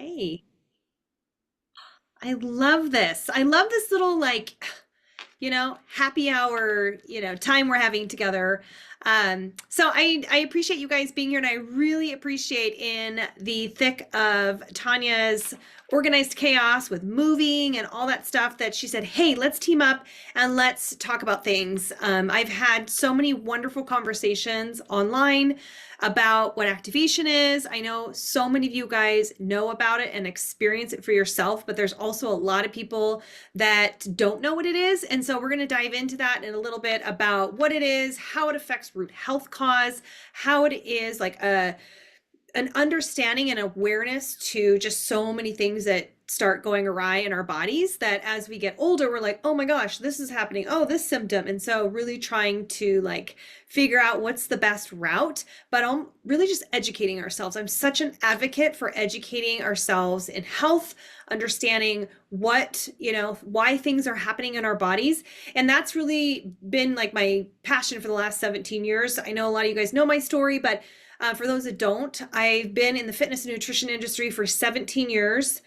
Hey, I love this. I love this little happy hour, time we're having together. So I appreciate you guys being here, and I really appreciate in the thick of Tanya's organized chaos with moving and all that stuff that she said, hey, let's team up and let's talk about things. I've had so many wonderful conversations online about what activation is. I know so many of you guys know about it and experience it for yourself, but there's also a lot of people that don't know what it is. And so we're going to dive into that in a little bit about what it is, how it affects root health cause, how it is like an understanding and awareness to just so many things that start going awry in our bodies, that as we get older, we're like, oh my gosh, this is happening. Oh, this symptom. And so really trying to figure out what's the best route, but I'm really just educating ourselves. I'm such an advocate for educating ourselves in health, understanding what, why things are happening in our bodies. And that's really been like my passion for the last 17 years. I know a lot of you guys know my story, but for those that don't, I've been in the fitness and nutrition industry for 17 years,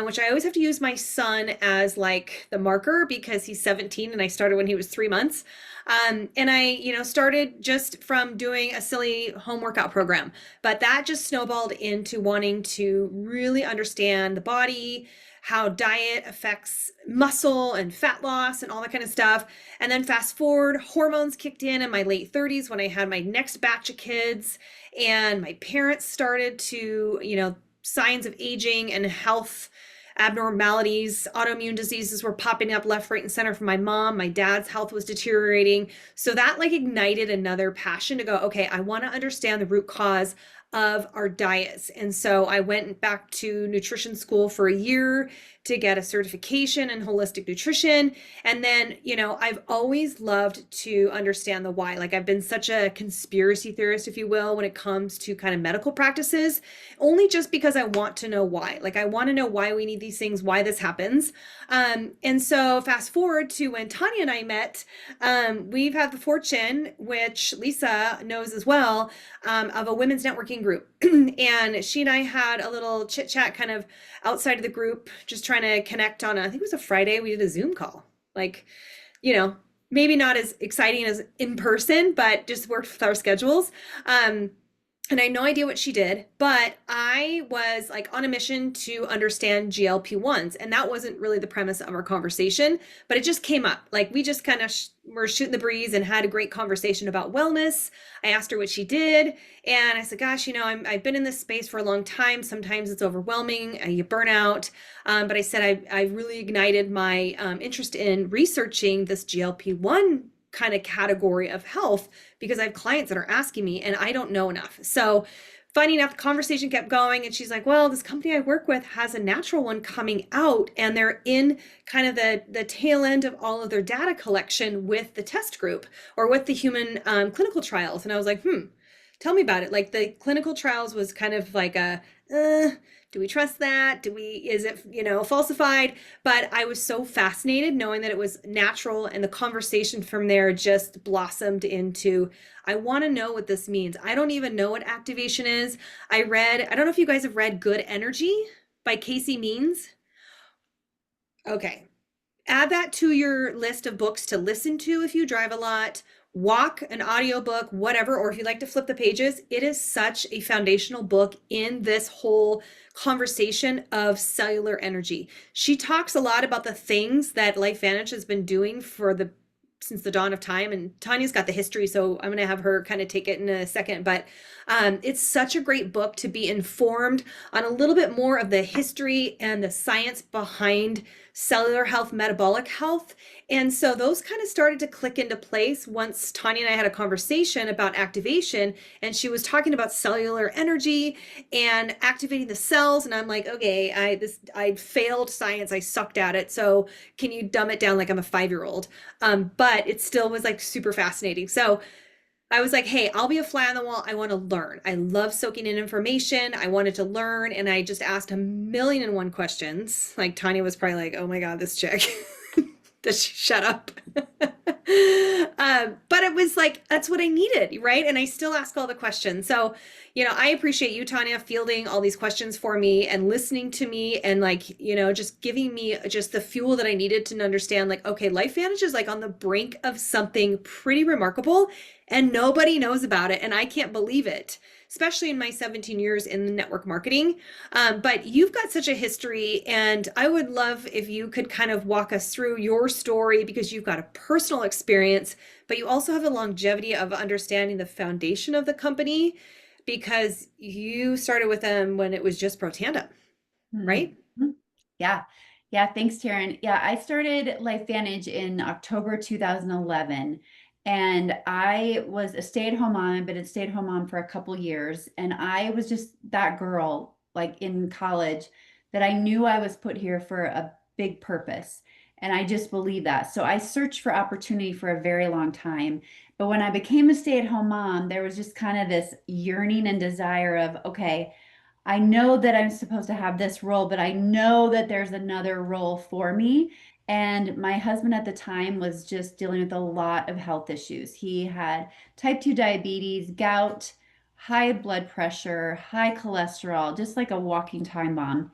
which I always have to use my son as like the marker because he's 17 and I started when he was 3 months. And I, started just from doing a silly home workout program, but that just snowballed into wanting to really understand the body, how diet affects muscle and fat loss and all that kind of stuff. And then fast forward, hormones kicked in my late 30s when I had my next batch of kids, and my parents started to, signs of aging and health abnormalities, autoimmune diseases were popping up left, right, and center for my mom. My dad's health was deteriorating. So that ignited another passion to go, okay, I want to understand the root cause of our diets. And so I went back to nutrition school for a year to get a certification in holistic nutrition. And then, I've always loved to understand the why. I've been such a conspiracy theorist, if you will, when it comes to kind of medical practices, only just because I want to know why. I want to know why we need these things, why this happens. And so fast forward to when Tanya and I met, we've had the fortune, which Lisa knows as well, of a women's networking group. And she and I had a little chit chat kind of outside of the group, just trying to connect on I think it was a Friday. We did a Zoom call. Maybe not as exciting as in person, but just worked with our schedules. And I had no idea what she did, but I was on a mission to understand GLP-1s. And that wasn't really the premise of our conversation, but it just came up. We just kind of were shooting the breeze and had a great conversation about wellness. I asked her what she did. And I said, gosh, I've been in this space for a long time. Sometimes it's overwhelming. You burn out. But I said, I really ignited my interest in researching this GLP-1 kind of category of health because I have clients that are asking me and I don't know enough. So funny enough, the conversation kept going and she's like, well, this company I work with has a natural one coming out and they're in kind of the tail end of all of their data collection with the test group or with the human clinical trials. And I was like, tell me about it. The clinical trials was kind of do we trust that? Is it, falsified? But I was so fascinated knowing that it was natural, and the conversation from there just blossomed into, I want to know what this means. I don't even know what activation is. I don't know if you guys have read Good Energy by Casey Means. Okay. Add that to your list of books to listen to if you drive a lot, walk, an audiobook, whatever, or if you like to flip the pages. It is such a foundational book in this whole conversation of cellular energy. She talks a lot about the things that LifeVantage has been doing since the dawn of time, and Tanya's got the history, so I'm going to have her kind of take it in a second, but it's such a great book to be informed on a little bit more of the history and the science behind cellular health, metabolic health. And so those kind of started to click into place once Tanya and I had a conversation about activation, and she was talking about cellular energy and activating the cells. And I'm like, okay, I failed science. I sucked at it. So can you dumb it down like I'm a 5-year-old? But it still was super fascinating. So I was like, hey, I'll be a fly on the wall. I want to learn. I love soaking in information. I wanted to learn. And I just asked a million and one questions. Tanya was probably like, oh my God, this chick. Does she shut up? But it was like, that's what I needed, right? And I still ask all the questions. So, I appreciate you, Tanya, fielding all these questions for me and listening to me and like, just giving me just the fuel that I needed to understand like, okay, LifeVantage is like on the brink of something pretty remarkable and nobody knows about it. And I can't believe it, especially in my 17 years in the network marketing. But you've got such a history, and I would love if you could kind of walk us through your story because you've got a personal experience, but you also have a longevity of understanding the foundation of the company because you started with them when it was just Protanda, right? Mm-hmm. Yeah. Yeah. Thanks, Taryn. Yeah. I started LifeVantage in October 2011. And I was a stay-at-home mom, but a stay-at-home mom for a couple years. And I was just that girl, like in college, that I knew I was put here for a big purpose. And I just believe that. So I searched for opportunity for a very long time. But when I became a stay-at-home mom, there was just kind of this yearning and desire of, okay, I know that I'm supposed to have this role, but I know that there's another role for me. And my husband at the time was just dealing with a lot of health issues. He had type 2 diabetes, gout, high blood pressure, high cholesterol, just like a walking time bomb.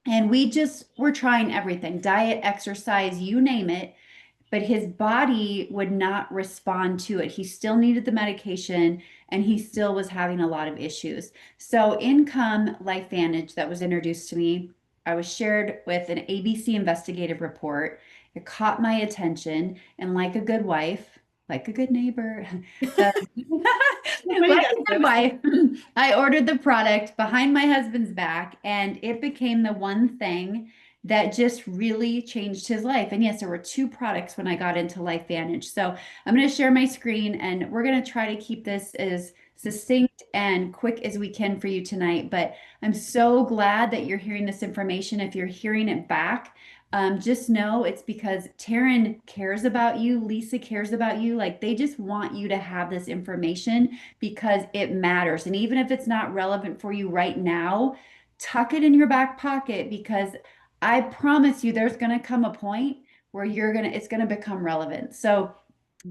And we just were trying everything, diet, exercise, you name it, but his body would not respond to it. He still needed the medication and he still was having a lot of issues. So, in come LifeVantage that was introduced to me. I was shared with an ABC investigative report. It caught my attention, and like a good wife, like a good neighbor, does Nobody like does a good this. wife, I ordered the product behind my husband's back, and it became the one thing that just really changed his life. And yes, there were two products when I got into LifeVantage. So I'm going to share my screen and we're going to try to keep this as succinct and quick as we can for you tonight. But I'm so glad that you're hearing this information. If you're hearing it back, just know it's because Taryn cares about you, Lisa cares about you. Like they just want you to have this information because it matters. And even if it's not relevant for you right now, tuck it in your back pocket because I promise you there's going to come a point where it's going to become relevant. So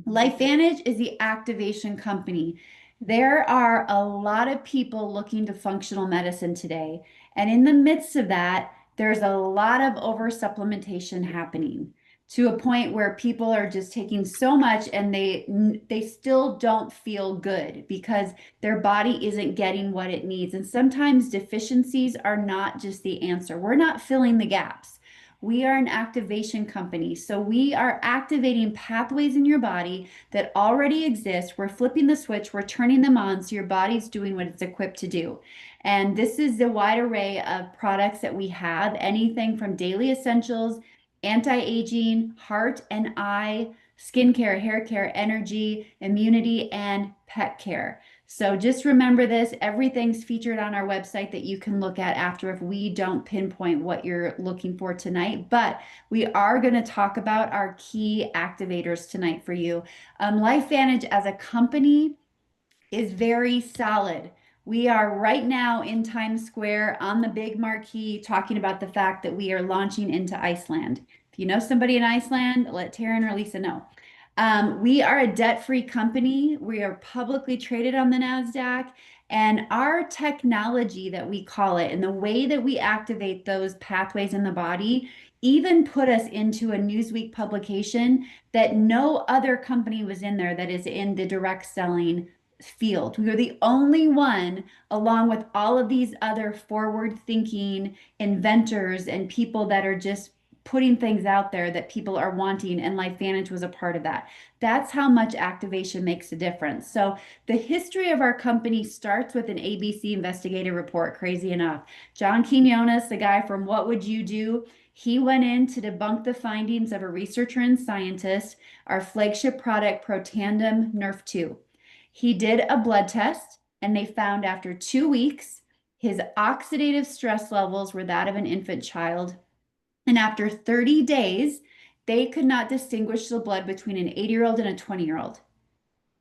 LifeVantage is the activation company. There are a lot of people looking to functional medicine today. And in the midst of that, there's a lot of oversupplementation happening to a point where people are just taking so much and they still don't feel good because their body isn't getting what it needs. And sometimes deficiencies are not just the answer. We're not filling the gaps. We are an activation company. So we are activating pathways in your body that already exist. We're flipping the switch, we're turning them on so your body's doing what it's equipped to do. And this is the wide array of products that we have, anything from daily essentials, anti-aging, heart and eye, skincare, hair care, energy, immunity, and pet care. So just remember this, everything's featured on our website that you can look at after if we don't pinpoint what you're looking for tonight. But we are going to talk about our key activators tonight for you. LifeVantage as a company is very solid. We are right now in Times Square on the big marquee talking about the fact that we are launching into Iceland. If you know somebody in Iceland, let Taryn or Lisa know. We are a debt-free company. We are publicly traded on the NASDAQ, and our technology that we call it and the way that we activate those pathways in the body even put us into a Newsweek publication that no other company was in there that is in the direct selling field. We were the only one, along with all of these other forward thinking inventors and people that are just putting things out there that people are wanting, and LifeVantage was a part of that. That's how much activation makes a difference. So the history of our company starts with an ABC investigative report, crazy enough. John Quinones, the guy from What Would You Do? He went in to debunk the findings of a researcher and scientist, our flagship product, Protandim Nerf 2. He did a blood test and they found after 2 weeks, his oxidative stress levels were that of an infant child. And after 30 days, they could not distinguish the blood between an 80-year-old and a 20-year-old.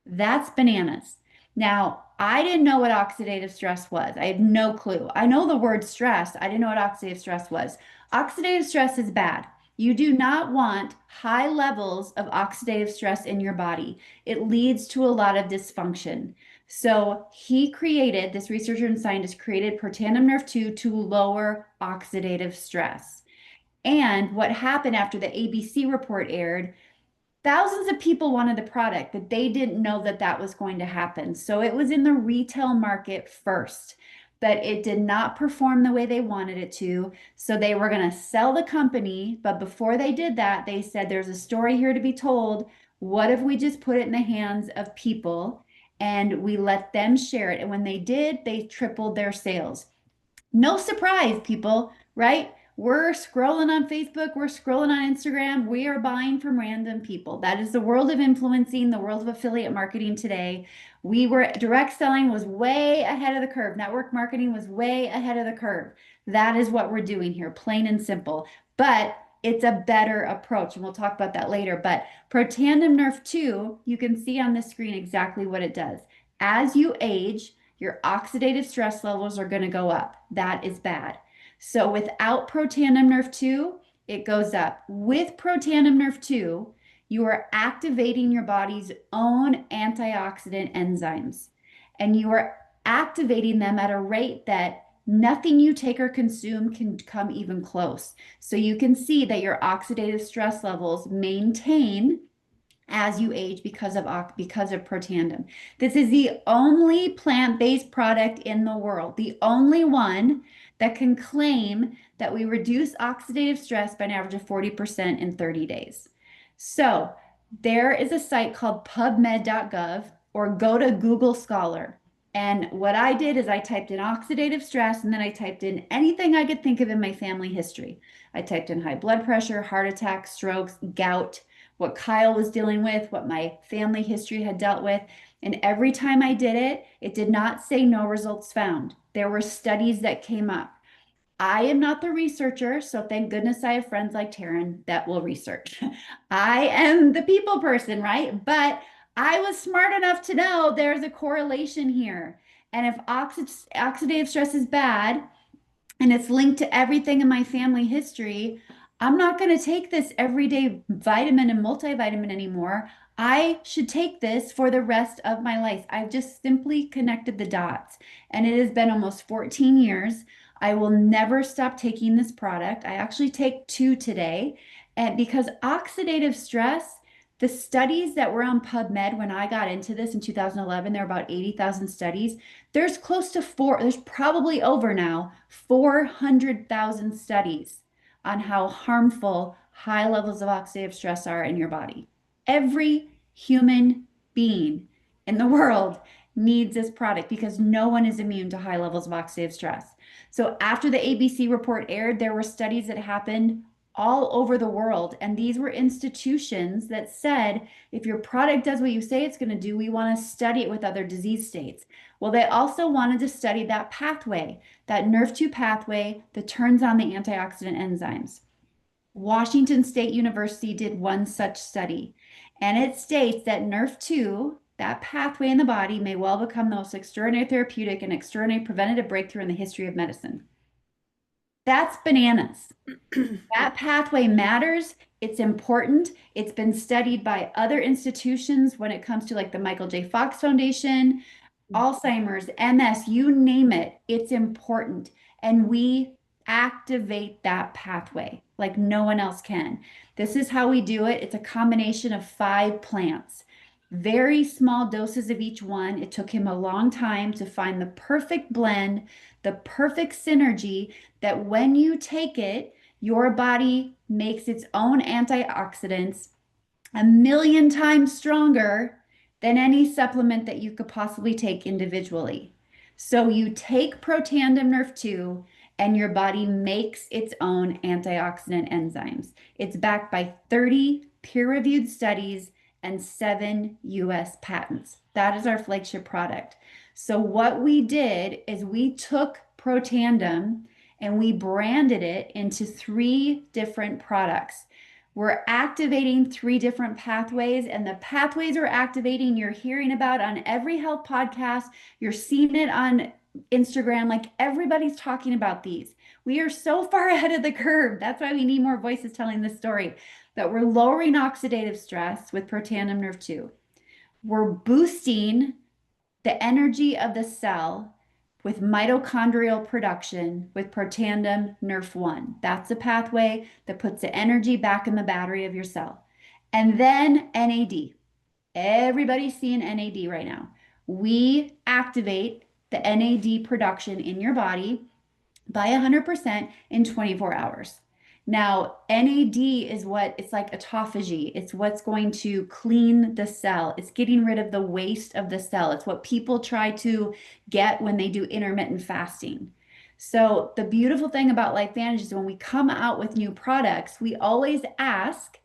That's bananas. Now, I didn't know what oxidative stress was. I had no clue. I know the word stress. I didn't know what oxidative stress was. Oxidative stress is bad. You do not want high levels of oxidative stress in your body. It leads to a lot of dysfunction. So this researcher and scientist created protandim nerve 2 to lower oxidative stress. And what happened after the ABC report aired, thousands of people wanted the product, but they didn't know that that was going to happen. So it was in the retail market first, but it did not perform the way they wanted it to. So they were going to sell the company. But before they did that, they said, there's a story here to be told. What if we just put it in the hands of people and we let them share it? And when they did, they tripled their sales. No surprise, people, right? We're scrolling on Facebook, we're scrolling on Instagram, we are buying from random people. That is the world of influencing, the world of affiliate marketing today. Direct selling was way ahead of the curve. Network marketing was way ahead of the curve. That is what we're doing here, plain and simple. But it's a better approach, and we'll talk about that later. But Protandim Nerve 2, you can see on the screen exactly what it does. As you age, your oxidative stress levels are going to go up. That is bad. So without Protandim Nerve 2, it goes up. With Protandim Nerve 2, you are activating your body's own antioxidant enzymes, and you are activating them at a rate that nothing you take or consume can come even close. So you can see that your oxidative stress levels maintain as you age because of Protandim. This is the only plant-based product in the world, the only one that can claim that we reduce oxidative stress by an average of 40% in 30 days. So there is a site called pubmed.gov, or go to Google Scholar. And what I did is I typed in oxidative stress, and then I typed in anything I could think of in my family history. I typed in high blood pressure, heart attack, strokes, gout, what Kyle was dealing with, what my family history had dealt with. And every time I did it, it did not say no results found. There were studies that came up. I am not the researcher, so thank goodness I have friends like Taryn that will research. I am the people person, right? But I was smart enough to know there's a correlation here. And if oxidative stress is bad, and it's linked to everything in my family history, I'm not going to take this everyday vitamin and multivitamin anymore. I should take this for the rest of my life. I've just simply connected the dots, and it has been almost 14 years. I will never stop taking this product. I actually take 2 today, and because oxidative stress, the studies that were on PubMed when I got into this in 2011, there were about 80,000 studies. There's probably over now 400,000 studies on how harmful high levels of oxidative stress are in your body. Every human being in the world needs this product because no one is immune to high levels of oxidative stress. So after the ABC report aired, there were studies that happened all over the world. And these were institutions that said, if your product does what you say it's going to do, we want to study it with other disease states. Well, they also wanted to study that pathway, that Nerve2 pathway that turns on the antioxidant enzymes. Washington State University did one such study, and it states that Nerve2, that pathway in the body, may well become the most extraordinary therapeutic and extraordinary preventative breakthrough in the history of medicine. That's bananas. That pathway matters. It's important. It's been studied by other institutions when it comes to like the Michael J. Fox Foundation, Alzheimer's, MS, you name it. It's important. And we activate that pathway like no one else can. This is how we do it. It's a combination of 5 plants. Very small doses of each one. It took him a long time to find the perfect blend, the perfect synergy that when you take it, your body makes its own antioxidants 1,000,000 times stronger than any supplement that you could possibly take individually. So you take Protandim Nerve 2 and your body makes its own antioxidant enzymes. It's backed by 30 peer-reviewed studies and 7 US patents. That is our flagship product. So what we did is we took Protandim and we branded it into 3 different products. We're activating 3 different pathways, and the pathways we're activating, you're hearing about on every health podcast. You're seeing it on Instagram, like everybody's talking about these. We are so far ahead of the curve. That's why we need more voices telling this story. That we're lowering oxidative stress with Protandim Nerve 2. We're boosting the energy of the cell with mitochondrial production with Protandim Nerve 1. That's a pathway that puts the energy back in the battery of your cell. And then NAD. Everybody's seeing NAD right now. We activate the NAD production in your body by 100% in 24 hours. Now, NAD is what it's like autophagy. It's what's going to clean the cell. It's getting rid of the waste of the cell. It's what people try to get when they do intermittent fasting. So, the beautiful thing about LifeVantage is when we come out with new products, we always ask,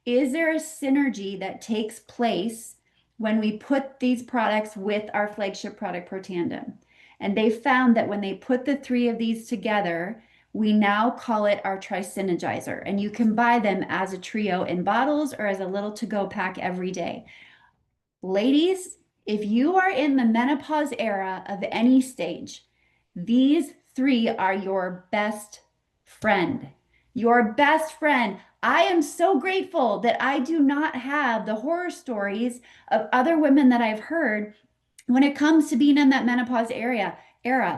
is there a synergy that takes place when we put these products with our flagship product, Protandim? And they found that when they put the three of these together, we now call it our Tri-Synergizer. And you can buy them as a trio in bottles or as a little to-go pack every day. Ladies, if you are in the menopause era of any stage, these three are your best friend. Your best friend. I am so grateful that I do not have the horror stories of other women that I've heard when it comes to being in that menopause era.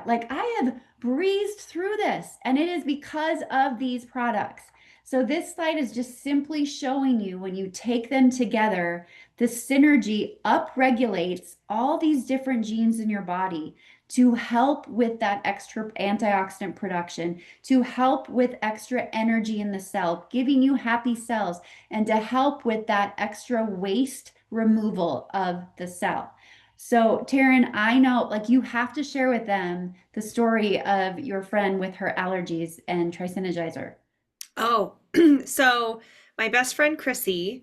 Like I have breezed through this, and it is because of these products. So this slide is just simply showing you when you take them together, the synergy upregulates all these different genes in your body to help with that extra antioxidant production, to help with extra energy in the cell, giving you happy cells, and to help with that extra waste removal of the cell. So, Taryn, I know like you have to share with them the story of your friend with her allergies and Tri-Synergizer. Oh, so my best friend Chrissy,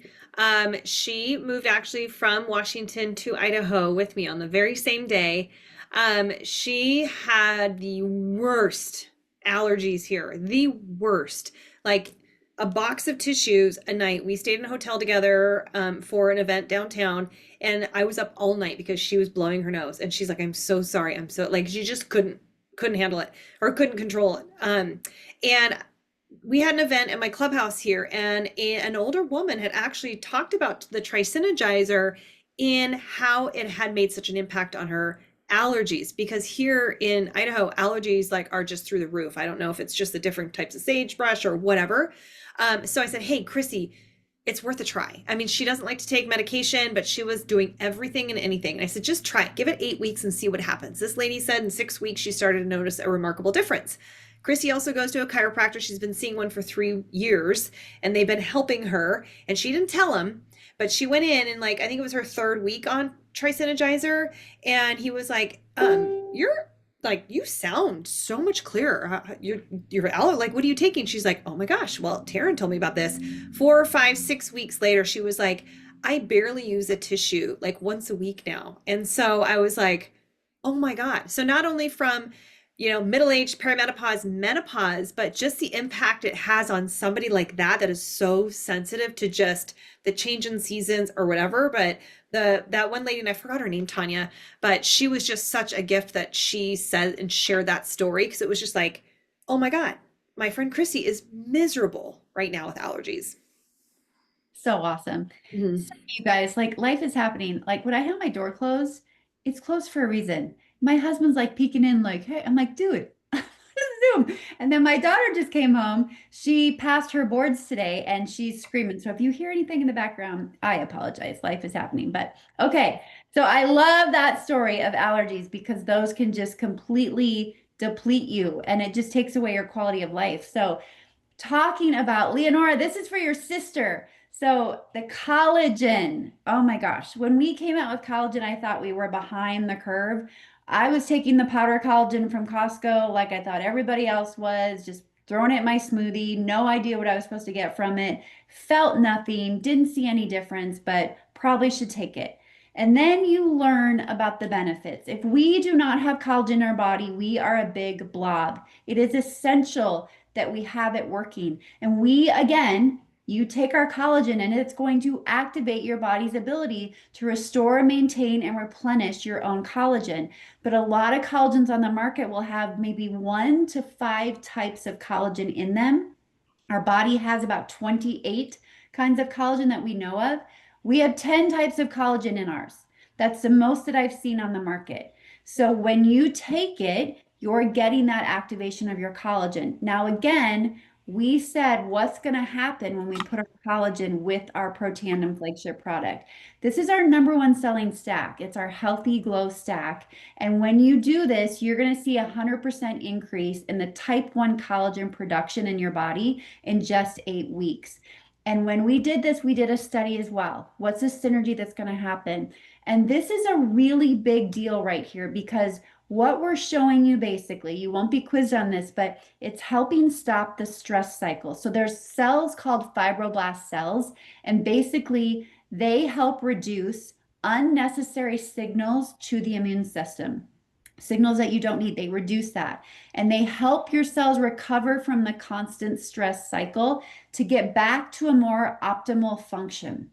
she moved actually from Washington to Idaho with me on the very same day. She had the worst allergies here, the worst. Like a box of tissues a night. We stayed in a hotel together for an event downtown, and I was up all night because she was blowing her nose. And she's like, "I'm so sorry. I'm so like she just couldn't handle it or couldn't control it." And we had an event at my clubhouse here, and an older woman had actually talked about the Tri-Synergizer in how it had made such an impact on her allergies, because here in Idaho allergies like are just through the roof. I don't know if it's just the different types of sagebrush or whatever. So I said, "Hey Chrissy, it's worth a try." I mean, she doesn't like to take medication, but she was doing everything and anything. And I said, "Just try it. Give it 8 weeks and see what happens." This lady said in 6 weeks she started to notice a remarkable difference. Chrissy also goes to a chiropractor. She's been seeing one for 3 years, and they've been helping her. And she didn't tell him, but she went in and like I think it was her third week on Tri-Synergizer, and he was like, "You're like you sound so much clearer. You're like, what are you taking?" She's like, "Oh my gosh, well, Taryn told me about this." 4, 5, 6 weeks later, she was like, "I barely use a tissue like once a week now." And so I was like, "Oh my God." So not only from middle-aged, perimenopause, menopause, but just the impact it has on somebody like that is so sensitive to just the change in seasons or whatever. But that one lady, and I forgot her name, Tanya, but she was just such a gift that she said and shared that story, because it was just like, oh my God, my friend Chrissy is miserable right now with allergies. So awesome. Mhm. So you guys, like life is happening. Like when I have my door closed, it's closed for a reason. My husband's like peeking in, like, hey, I'm like, dude, Zoom. And then my daughter just came home. She passed her boards today and she's screaming. So if you hear anything in the background, I apologize. Life is happening. But okay. So I love that story of allergies because those can just completely deplete you and it just takes away your quality of life. So talking about Leonora, this is for your sister. So the collagen, oh my gosh, when we came out with collagen, I thought we were behind the curve. I was taking the powder collagen from Costco like I thought everybody else was, just throwing it in my smoothie, no idea what I was supposed to get from it, felt nothing, didn't see any difference, but probably should take it. And then you learn about the benefits. If we do not have collagen in our body, we are a big blob. It is essential that we have it working. And we, again, You take our collagen and it's going to activate your body's ability to restore, maintain, and replenish your own collagen. But a lot of collagens on the market will have maybe 1 to 5 types of collagen in them. Our body has about 28 kinds of collagen that we know of. We have 10 types of collagen in ours. That's the most that I've seen on the market. So when you take it, you're getting that activation of your collagen. Now, again, we said what's going to happen when we put our collagen with our Protandim flagship product. This is our #1 selling stack. It's our Healthy Glow stack. And when you do this, you're going to see 100% increase in the type 1 collagen production in your body in just 8 weeks. And when we did this, we did a study as well. What's the synergy that's going to happen? And this is a really big deal right here because what we're showing you basically, you won't be quizzed on this, but it's helping stop the stress cycle. So there's cells called fibroblast cells, and basically they help reduce unnecessary signals to the immune system. Signals that you don't need, they reduce that. And they help your cells recover from the constant stress cycle to get back to a more optimal function.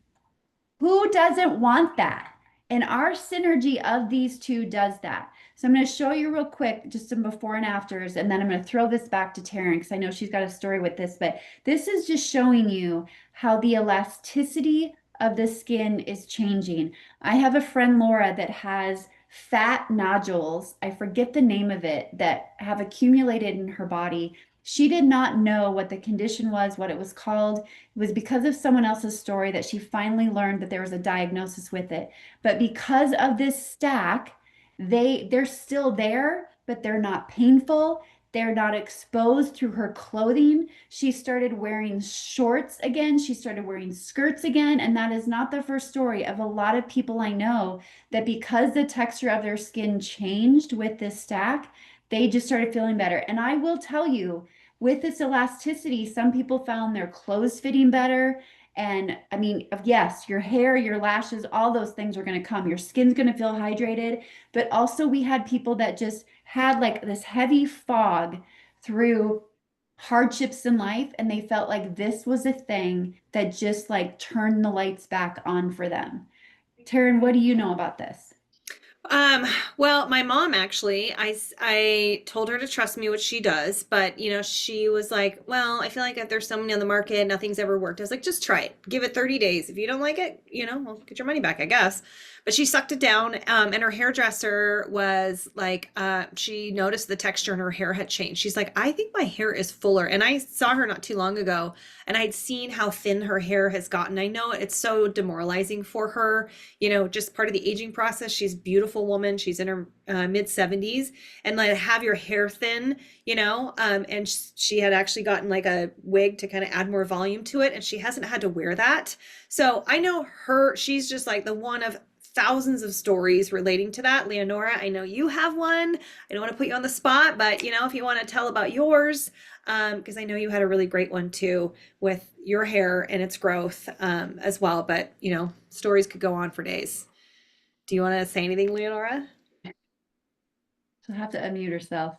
Who doesn't want that? And our synergy of these two does that. So I'm going to show you real quick just some before and afters, and then I'm going to throw this back to Taryn because I know she's got a story with this, but this is just showing you how the elasticity of the skin is changing. I have a friend, Laura, that has fat nodules, I forget the name of it, that have accumulated in her body. She did not know what the condition was, what it was called. It was because of someone else's story that she finally learned that there was a diagnosis with it. But because of this stack, they're still there, but they're not painful. They're not exposed through her clothing. She started wearing shorts again. She started wearing skirts again. And that is not the first story of a lot of people I know that because the texture of their skin changed with this stack, they just started feeling better. And I will tell you, with this elasticity, some people found their clothes fitting better. And I mean, yes, your hair, your lashes, all those things are going to come. Your skin's going to feel hydrated. But also, we had people that just had like this heavy fog through hardships in life, and they felt like this was a thing that just like turned the lights back on for them. Taryn, what do you know about this? Um, well, my mom actually, I told her to trust me, which she does, but she was like, well, I feel like if there's so many on the market, nothing's ever worked. I was like, just try it. Give it 30 days. If you don't like it, well, get your money back, I guess. But she sucked it down. And her hairdresser was like, she noticed the texture in her hair had changed. She's like, I think my hair is fuller. And I saw her not too long ago, and I'd seen how thin her hair has gotten. I know it's so demoralizing for her, just part of the aging process. She's a beautiful woman. She's in her mid 70s, and like have your hair thin, and she had actually gotten like a wig to kind of add more volume to it, and she hasn't had to wear that. So I know her, she's just like the one of thousands of stories relating to that. Leonora, I know you have one. I don't want to put you on the spot, but if you want to tell about yours, because I know you had a really great one too with your hair and its growth as well. But stories could go on for days. Do you want to say anything, Leonora? She'll have to unmute herself.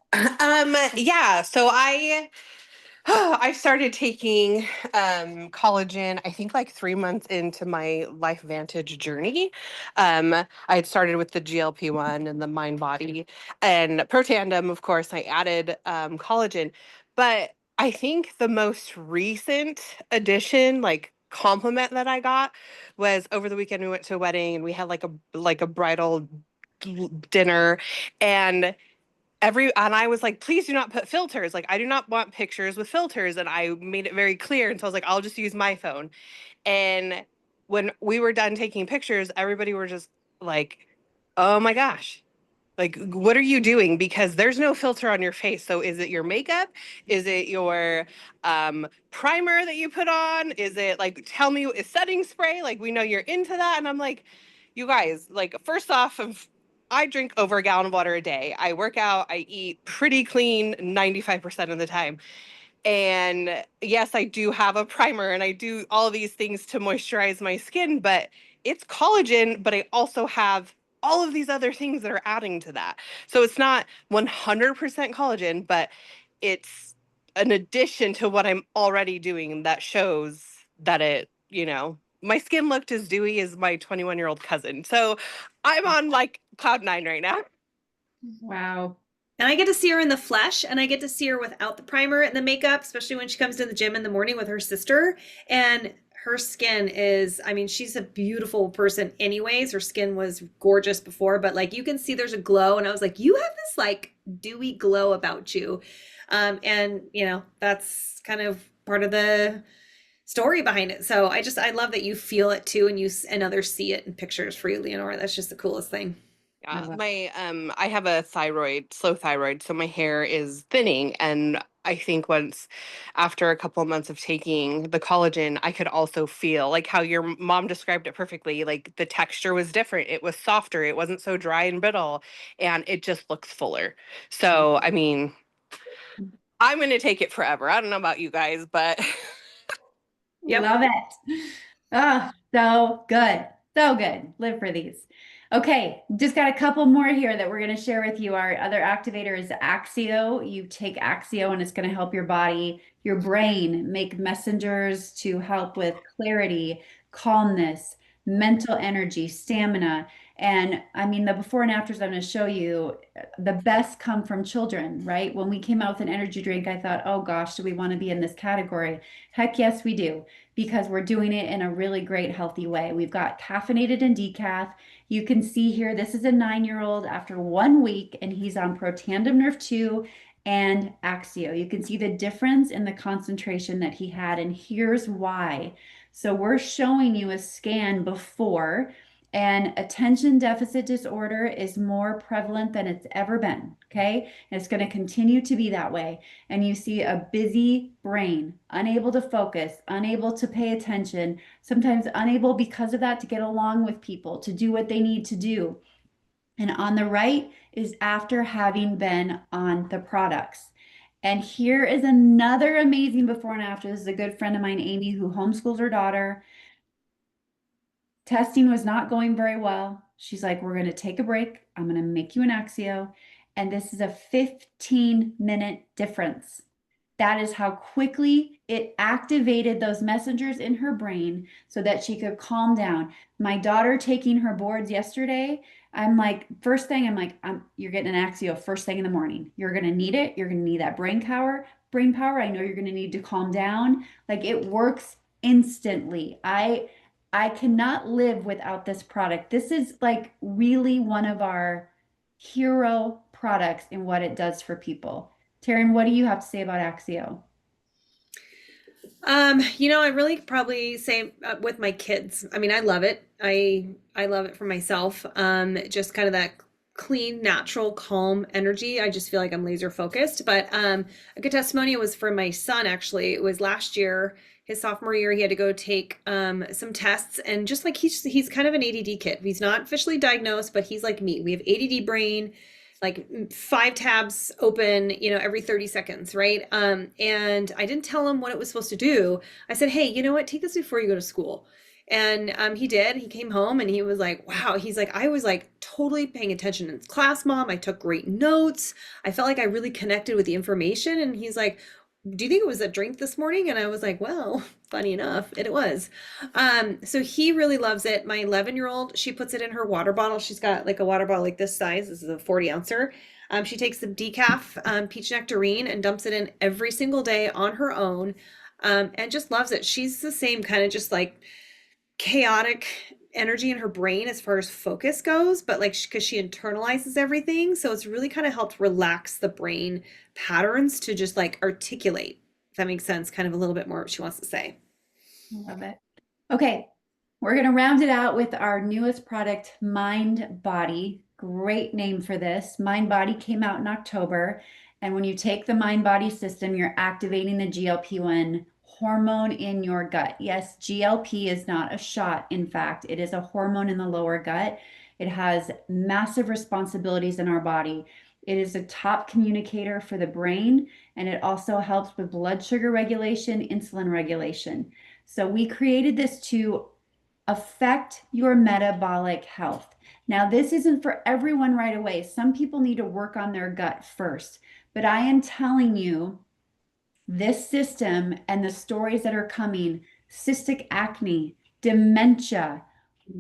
Yeah, so I started taking collagen, I think like 3 months into my Life Vantage journey. I had started with the GLP-1 and the Mind Body and Protandim, of course, I added collagen. But I think the most recent addition, like compliment that I got was over the weekend we went to a wedding and we had like a bridal dinner, and I was like, please do not put filters. Like, I do not want pictures with filters. And I made it very clear. And so I was like, I'll just use my phone. And when we were done taking pictures, everybody were just like, oh my gosh, like, what are you doing? Because there's no filter on your face. So is it your makeup? Is it your primer that you put on? Is it like, tell me, is setting spray? Like, we know you're into that. And I'm like, you guys, like, first off, I drink over a gallon of water a day. I work out, I eat pretty clean 95% of the time. And yes, I do have a primer and I do all these things to moisturize my skin, but it's collagen, but I also have all of these other things that are adding to that. So it's not 100% collagen, but it's an addition to what I'm already doing that shows that my skin looked as dewy as my 21-year-old cousin. So I'm on like cloud nine right now. Wow. And I get to see her in the flesh, and I get to see her without the primer and the makeup, especially when she comes to the gym in the morning with her sister. And her skin is, I mean, she's a beautiful person anyways. Her skin was gorgeous before, but like you can see there's a glow. And I was like, you have this like dewy glow about you. And that's kind of part of the story behind it. So I love that you feel it too, and and others see it in pictures for you, Leonora. That's just the coolest thing. I Yeah, love I have a slow thyroid, so my hair is thinning, and I think once after a couple of months of taking the collagen, I could also feel like how your mom described it perfectly. Like the texture was different. It was softer. It wasn't so dry and brittle, and it just looks fuller. So, I mean, I'm going to take it forever. I don't know about you guys, but Yep. Love it. Oh, so good. So good. Live for these. Okay, just got a couple more here that we're going to share with you. Our other activator is Axio. You take Axio and it's going to help your body, your brain make messengers to help with clarity, calmness, mental energy, stamina. And I mean, the before and afters I'm going to show you, the best come from children, right? When we came out with an energy drink, I thought, oh gosh, do we want to be in this category? Heck yes, we do, because we're doing it in a really great, healthy way. We've got caffeinated and decaf. You can see here, this is a 9-year-old after 1 week, and he's on Protandim Nerve 2 and Axio. You can see the difference in the concentration that he had, and here's why. So we're showing you a scan before, and attention deficit disorder is more prevalent than it's ever been, okay? And it's going to continue to be that way. And you see a busy brain, unable to focus, unable to pay attention, sometimes unable because of that to get along with people, to do what they need to do. And on the right is after having been on the products. And here is another amazing before and after. This is a good friend of mine, Amy, who homeschools her daughter. Testing was not going very well. She's like, we're going to take a break. I'm going to make you an Axio. And this is a 15-minute difference. That is how quickly it activated those messengers in her brain so that she could calm down. My daughter taking her boards yesterday, I'm like, first thing, you're getting an Axio first thing in the morning. You're going to need it. You're going to need that brain power. I know you're going to need to calm down. Like it works instantly. I cannot live without this product. This is like really one of our hero products in what it does for people. Taryn, what do you have to say about Axio? I really probably say with my kids. I mean, I love it. I love it for myself. Just kind of that clean, natural, calm energy. I just feel like I'm laser focused. But a good testimonial was for my son actually. It was last year, his sophomore year, he had to go take some tests, and just like he's kind of an ADD kid. He's not officially diagnosed, but he's like me. We have ADD brain, like 5 tabs open, every 30 seconds, right? And I didn't tell him what it was supposed to do. I said, hey, you know what? Take this before you go to school. And he did. He came home and he was like, wow. He's like, I was like totally paying attention in class, mom. I took great notes. I felt like I really connected with the information. And he's like, do you think it was a drink this morning? And I was like, well, funny enough, it was. So he really loves it. My 11-year-old, she puts it in her water bottle. She's got like a water bottle like this size. This is a 40-ouncer. She takes some decaf, peach nectarine, and dumps it in every single day on her own, and just loves it. She's the same kind of just like chaotic energy in her brain as far as focus goes, but like because she internalizes everything, so it's really kind of helped relax the brain patterns to just like articulate, if that makes sense, kind of a little bit more what she wants to say. Love it. Okay, we're going to round it out with our newest product, Mind Body. Great name for this. Mind Body came out in October. And when you take the Mind Body system, you're activating the GLP-1 hormone in your gut. Yes, GLP is not a shot. In fact, it is a hormone in the lower gut. It has massive responsibilities in our body. It is a top communicator for the brain, and it also helps with blood sugar regulation, insulin regulation. So we created this to affect your metabolic health. Now, this isn't for everyone right away. Some people need to work on their gut first, but I am telling you, this system and the stories that are coming, cystic acne, dementia,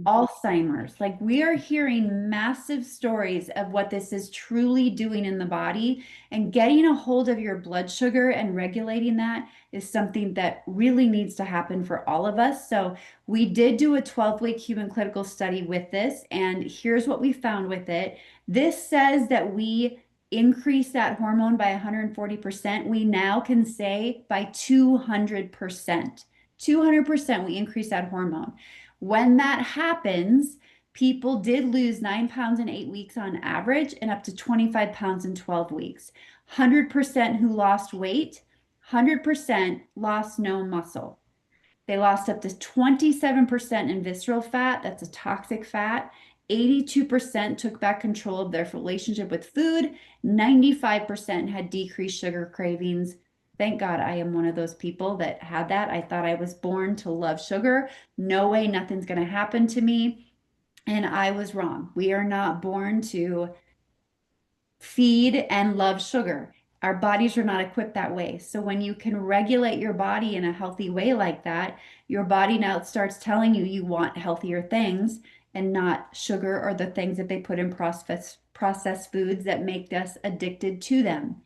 Alzheimer's. Like we are hearing massive stories of what this is truly doing in the body, and getting a hold of your blood sugar and regulating that is something that really needs to happen for all of us. So we did do a 12-week human clinical study with this, and here's what we found with it. This says that we increase that hormone by 140%. We now can say by 200%. 200% we increase that hormone. When that happens, people did lose 9 pounds in 8 weeks on average, and up to 25 pounds in 12 weeks. 100% who lost weight, 100% lost no muscle. They lost up to 27% in visceral fat. That's a toxic fat. 82% took back control of their relationship with food. 95% had decreased sugar cravings. Thank God I am one of those people that had that. I thought I was born to love sugar. No way, nothing's going to happen to me. And I was wrong. We are not born to feed and love sugar. Our bodies are not equipped that way. So when you can regulate your body in a healthy way like that, your body now starts telling you you want healthier things and not sugar or the things that they put in processed foods that make us addicted to them.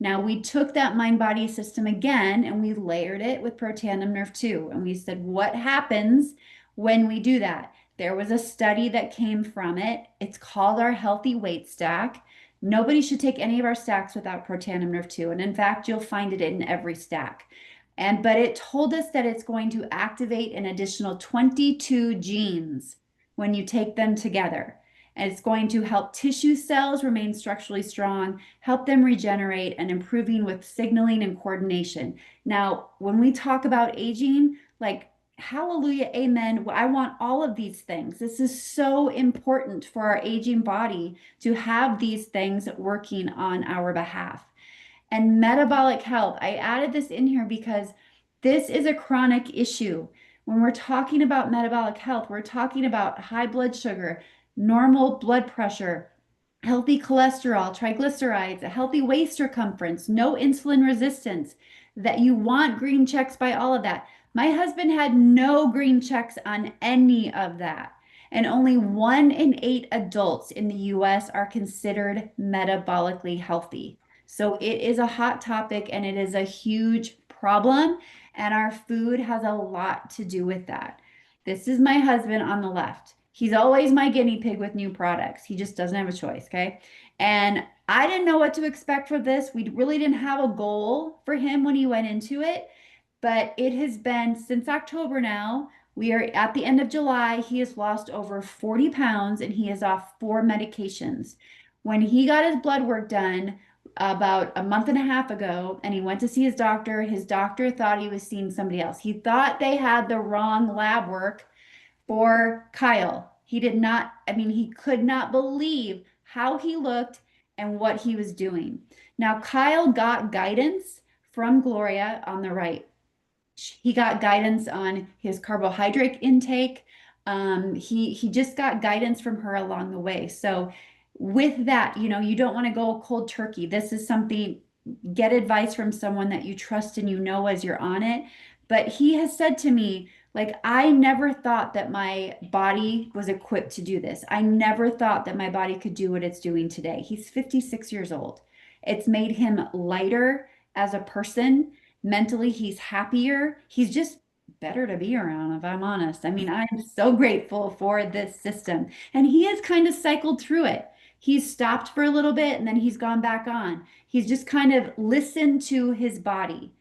Now we took that mind body system again and we layered it with Protandim Nerve 2. And we said, what happens when we do that? There was a study that came from it. It's called our Healthy Weight Stack. Nobody should take any of our stacks without Protandim Nerve 2. And in fact, you'll find it in every stack. But it told us that it's going to activate an additional 22 genes when you take them together. And it's going to help tissue cells remain structurally strong, help them regenerate, and improving with signaling and coordination. Now, when we talk about aging, like, hallelujah, amen. I want all of these things. This is so important for our aging body to have these things working on our behalf. And metabolic health, I added this in here because this is a chronic issue. When we're talking about metabolic health, we're talking about high blood sugar, normal blood pressure, healthy cholesterol, triglycerides, a healthy waist circumference, no insulin resistance, that you want green checks by all of that. My husband had no green checks on any of that. And only 1 in 8 adults in the US are considered metabolically healthy. So it is a hot topic and it is a huge problem. And our food has a lot to do with that. This is my husband on the left. He's always my guinea pig with new products. He just doesn't have a choice, okay? And I didn't know what to expect for this. We really didn't have a goal for him when he went into it, but it has been since October now. We are at the end of July. He has lost over 40 pounds and he is off 4 medications. When he got his blood work done about a month and a half ago and he went to see his doctor thought he was seeing somebody else. He thought they had the wrong lab work for Kyle. He did not, he could not believe how he looked and what he was doing. Now, Kyle got guidance from Gloria on the right. He got guidance on his carbohydrate intake. He just got guidance from her along the way. So with that, you don't want to go cold turkey. This is something, get advice from someone that you trust and you know as you're on it. But he has said to me, like, I never thought that my body was equipped to do this. I never thought that my body could do what it's doing today. He's 56 years old. It's made him lighter as a person. Mentally, he's happier. He's just better to be around, if I'm honest. I'm so grateful for this system. And he has kind of cycled through it. He's stopped for a little bit and then he's gone back on. He's just kind of listened to his body.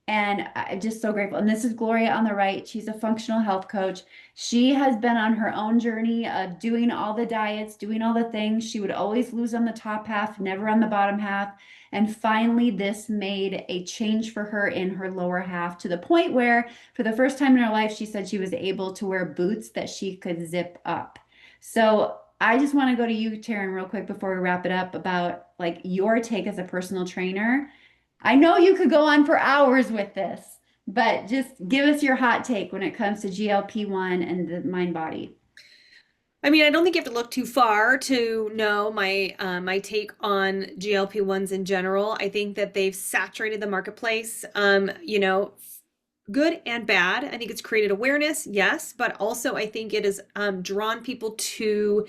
And I'm just so grateful. And this is Gloria on the right. She's a functional health coach. She has been on her own journey of doing all the diets, doing all the things. She would always lose on the top half, never on the bottom half. And finally, this made a change for her in her lower half to the point where, for the first time in her life, she said she was able to wear boots that she could zip up. So I just want to go to you, Taryn, real quick before we wrap it up about like your take as a personal trainer. I know you could go on for hours with this, but just give us your hot take when it comes to GLP-1 and the mind body. I don't think you have to look too far to know my take on GLP-1s in general. I think that they've saturated the marketplace. good and bad. I think it's created awareness, yes, but also I think it has drawn people to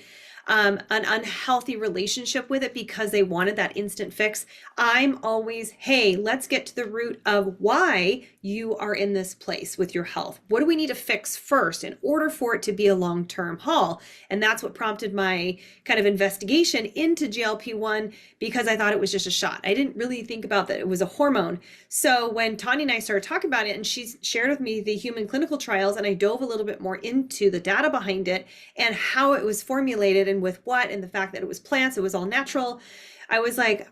an unhealthy relationship with it because they wanted that instant fix. I'm always, hey, let's get to the root of why you are in this place with your health. What do we need to fix first in order for it to be a long-term haul? And that's what prompted my kind of investigation into GLP-1, because I thought it was just a shot. I didn't really think about that it was a hormone. So when Tanya and I started talking about it, and she shared with me the human clinical trials, and I dove a little bit more into the data behind it and how it was formulated and with what, and the fact that it was plants, it was all natural, I was like,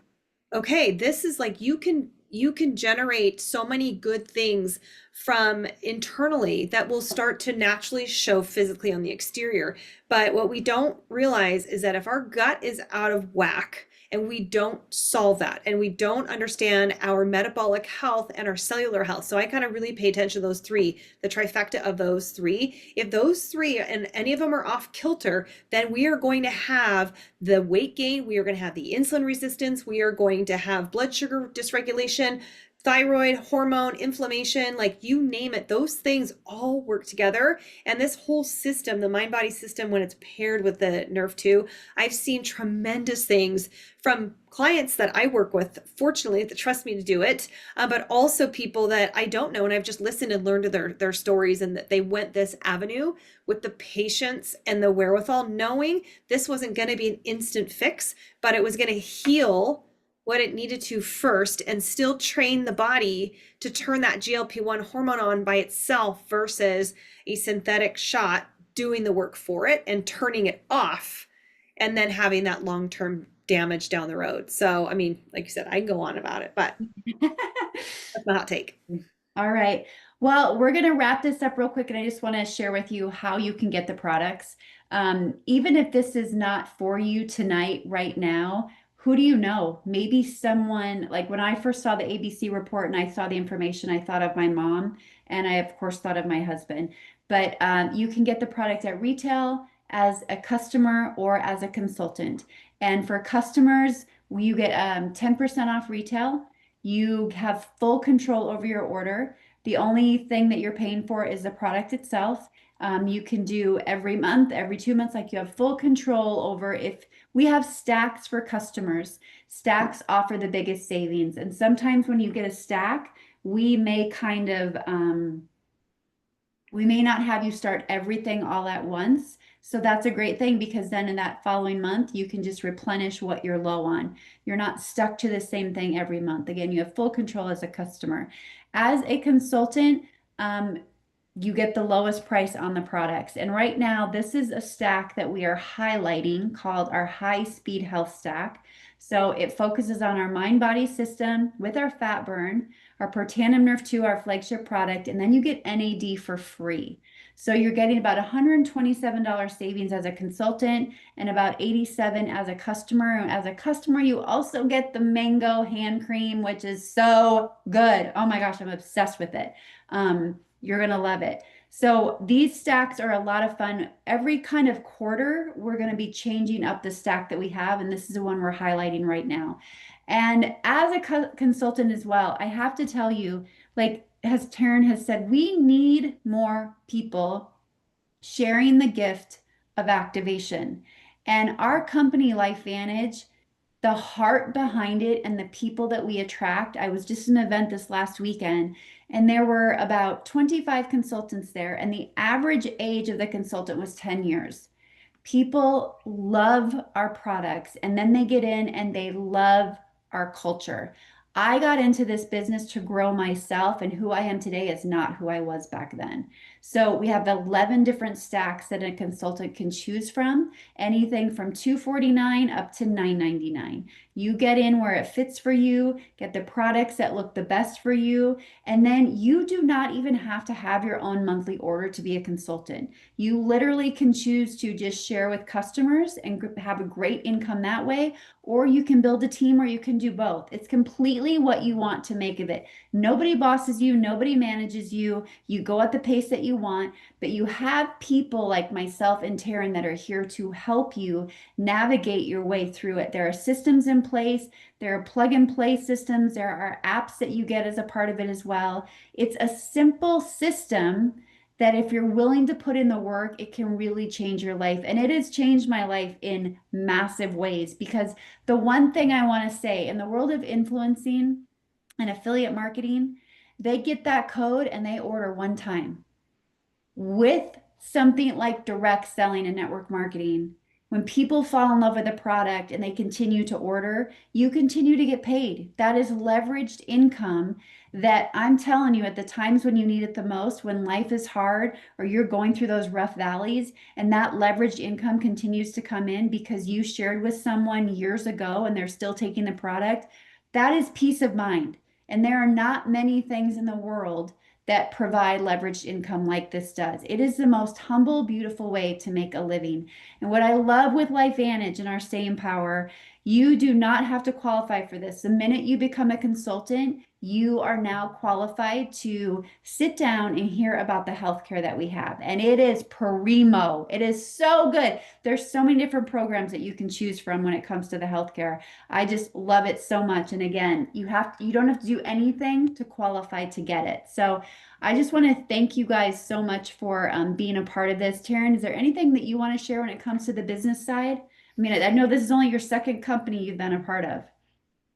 okay, this is like, you can generate so many good things from internally that will start to naturally show physically on the exterior. But what we don't realize is that if our gut is out of whack, and we don't solve that, and we don't understand our metabolic health and our cellular health. So I kind of really pay attention to those three, the trifecta of those three. If those three and any of them are off kilter, then we are going to have the weight gain, we are going to have the insulin resistance, we are going to have blood sugar dysregulation, thyroid, hormone, inflammation, like you name it, those things all work together. And this whole system, the mind body system, when it's paired with the nerve 2, I've seen tremendous things from clients that I work with, fortunately, that trust me to do it, but also people that I don't know. And I've just listened and learned their stories, and that they went this avenue with the patience and the wherewithal, knowing this wasn't going to be an instant fix, but it was going to heal what it needed to first and still train the body to turn that GLP-1 hormone on by itself versus a synthetic shot doing the work for it and turning it off and then having that long-term damage down the road. So, I mean, like you said, I can go on about it, but that's my hot take. All right. Well, we're going to wrap this up real quick, and I just want to share with you how you can get the products. Even if this is not for you tonight, right now, who do you know? Maybe someone, like when I first saw the ABC report and I saw the information, I thought of my mom, and I, of course, thought of my husband. But you can get the product at retail, as a customer, or as a consultant. And for customers, you get 10% off retail. You have full control over your order. The only thing that you're paying for is the product itself. You can do every month, every 2 months, like you have full control over. If we have stacks for customers, stacks offer the biggest savings. And sometimes when you get a stack, we may kind of, we may not have you start everything all at once. So that's a great thing, because then in that following month, you can just replenish what you're low on. You're not stuck to the same thing every month. Again, you have full control as a customer. As a consultant, you get the lowest price on the products. And right now, this is a stack that we are highlighting called our High Speed Health Stack. So it focuses on our mind-body system with our fat burn, our Protandim Nerve 2, our flagship product, and then you get NAD for free. So you're getting about $127 savings as a consultant and about $87 as a customer. As a customer, you also get the mango hand cream, which is so good. Oh my gosh, I'm obsessed with it. You're going to love it. So these stacks are a lot of fun. Every kind of quarter, we're going to be changing up the stack that we have, and this is the one we're highlighting right now. And as a consultant as well, I have to tell you, like as Taryn has said, we need more people sharing the gift of activation. And our company, LifeVantage, the heart behind it and the people that we attract. I was just at an event this last weekend, and there were about 25 consultants there, and the average age of the consultant was 10 years. People love our products, and then they get in and they love our culture. I got into this business to grow myself, and who I am today is not who I was back then. So we have 11 different stacks that a consultant can choose from, anything from $249 up to $999. You get in where it fits for you, get the products that look the best for you, and then you do not even have to have your own monthly order to be a consultant. You literally can choose to just share with customers and have a great income that way, or you can build a team, or you can do both. It's completely what you want to make of it. Nobody bosses you, nobody manages you. You go at the pace that you want, but you have people like myself and Taryn that are here to help you navigate your way through it. There are systems in place. There are plug and play systems. There are apps that you get as a part of it as well. It's a simple system that if you're willing to put in the work, it can really change your life. And it has changed my life in massive ways because the one thing I want to say in the world of influencing and affiliate marketing, they get that code and they order one time. With something like direct selling and network marketing, when people fall in love with a product and they continue to order, you continue to get paid. That is leveraged income that I'm telling you at the times when you need it the most, when life is hard or you're going through those rough valleys, and that leveraged income continues to come in because you shared with someone years ago and they're still taking the product. That is peace of mind. And there are not many things in the world that provide leveraged income like this does. It is the most humble, beautiful way to make a living. And what I love with LifeVantage and our staying power, you do not have to qualify for this. The minute you become a consultant, you are now qualified to sit down and hear about the healthcare that we have. And it is primo. It is so good. There's so many different programs that you can choose from when it comes to the healthcare. I just love it so much. And again, you don't have to do anything to qualify to get it. So I just want to thank you guys so much for being a part of this. Taryn, is there anything that you want to share when it comes to the business side? I mean, I know this is only your second company you've been a part of.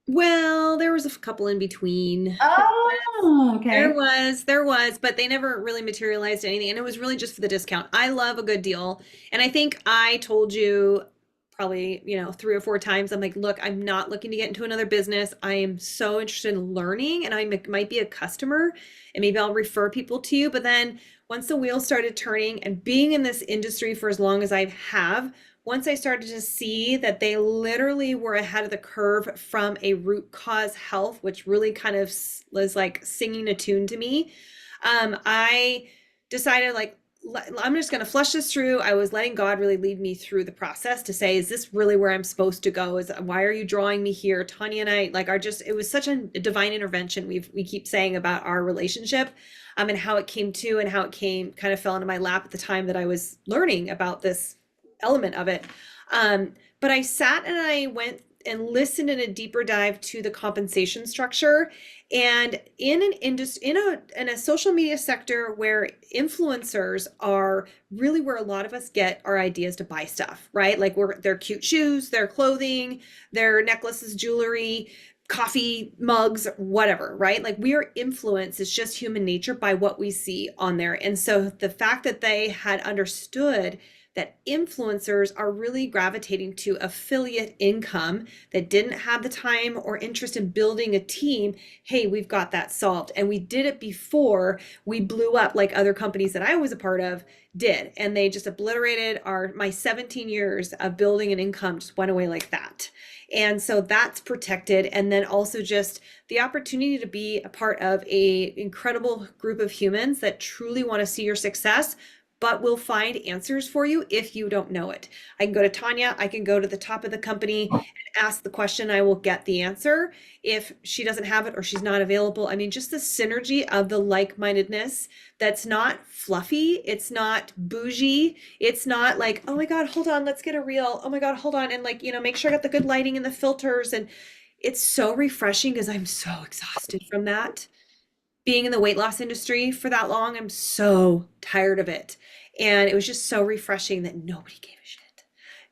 Well, there was a couple in between. Oh, okay. There was, but they never really materialized anything. And it was really just for the discount. I love a good deal. And I think I told you probably, 3 or 4 times, I'm like, look, I'm not looking to get into another business. I am so interested in learning and might be a customer and maybe I'll refer people to you. But then once the wheels started turning and being in this industry for as long as I have, once I started to see that they literally were ahead of the curve from a root cause health, which really kind of was like singing a tune to me, I decided like, I'm just going to flush this through. I was letting God really lead me through the process to say, is this really where I'm supposed to go? Why are you drawing me here? Tanya and I it was such a divine intervention. We keep saying about our relationship, and how it came to and how it kind of fell into my lap at the time that I was learning about this element of it. But I sat and I went and listened in a deeper dive to the compensation structure. And in an industry, in a social media sector where influencers are really where a lot of us get our ideas to buy stuff, right? Like their cute shoes, their clothing, their necklaces, jewelry, coffee mugs, whatever, right? Like we are influenced, it's just human nature by what we see on there. And so the fact that they had understood that influencers are really gravitating to affiliate income that didn't have the time or interest in building a team, hey, we've got that solved. And we did it before we blew up like other companies that I was a part of did. And they just obliterated my 17 years of building an income just went away like that. And so that's protected. And then also just the opportunity to be a part of a incredible group of humans that truly want to see your success, but will find answers for you if you don't know it. I can go to Tanya, I can go to the top of the company and ask the question, I will get the answer. If she doesn't have it or she's not available, I mean, just the synergy of the like-mindedness that's not fluffy, it's not bougie, it's not like, oh my God, hold on, let's get a reel. Oh my God, hold on. And like, make sure I got the good lighting and the filters. And it's so refreshing because I'm so exhausted from that. Being in the weight loss industry for that long, I'm so tired of it. And it was just so refreshing that nobody gave a shit.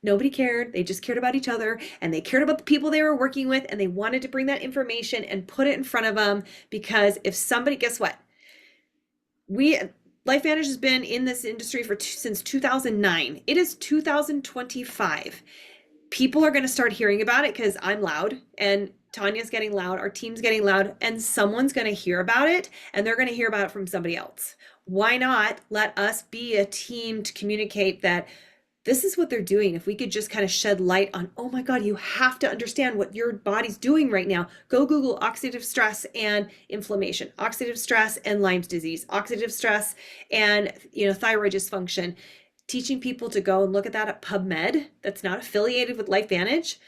Nobody cared. They just cared about each other and they cared about the people they were working with and they wanted to bring that information and put it in front of them because if somebody, guess what? LifeVantage has been in this industry since 2009. It is 2025. People are going to start hearing about it because I'm loud and Tanya's getting loud, our team's getting loud, and someone's going to hear about it and they're going to hear about it from somebody else. Why not let us be a team to communicate that this is what they're doing? If we could just kind of shed light on, oh my God, you have to understand what your body's doing right now. Go Google oxidative stress and inflammation, oxidative stress and Lyme's disease, oxidative stress and thyroid dysfunction. Teaching people to go and look at that at PubMed that's not affiliated with LifeVantage.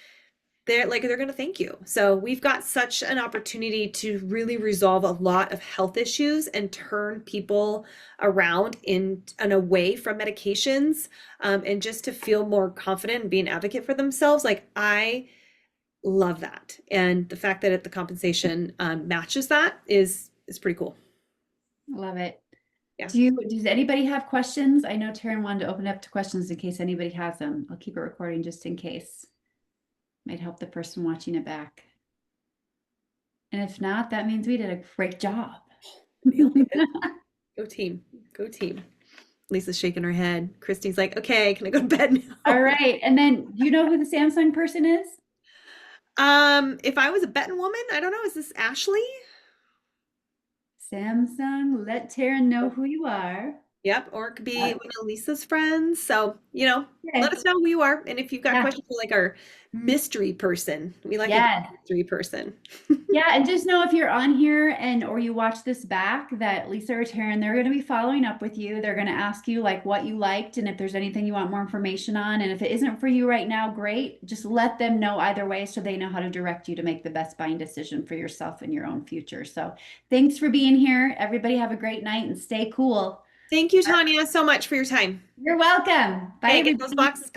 They're going to thank you. So we've got such an opportunity to really resolve a lot of health issues and turn people around and away from medications, and just to feel more confident and be an advocate for themselves. Like Love that. And the fact that the compensation matches that is pretty cool. Love it. Yeah. Does anybody have questions? I know Taryn wanted to open up to questions in case anybody has them. I'll keep it recording just in case. Might help the person watching it back. And if not, that means we did a great job. Nailed it. Go team. Go team. Lisa's shaking her head. Christy's like, okay, can I go to bed now? All right. And then do you know who the Samsung person is? If I was a betting woman, I don't know, is this Ashley? Samsung, let Taryn know who you are. Yep, or it could be one of Lisa's friends. So, let Okay. us know who you are. And if you've got Yeah. questions for like our mystery person, we like a Yes. good mystery person. Yeah, and just know if you're on here or you watch this back, that Lisa or Taryn, they're going to be following up with you. They're going to ask you like what you liked and if there's anything you want more information on. And if it isn't for you right now, great. Just let them know either way so they know how to direct you to make the best buying decision for yourself and your own future. So thanks for being here. Everybody have a great night and stay cool. Thank you, Tanya, so much for your time. You're welcome. Bye, Hey, get everybody. those boxes packed.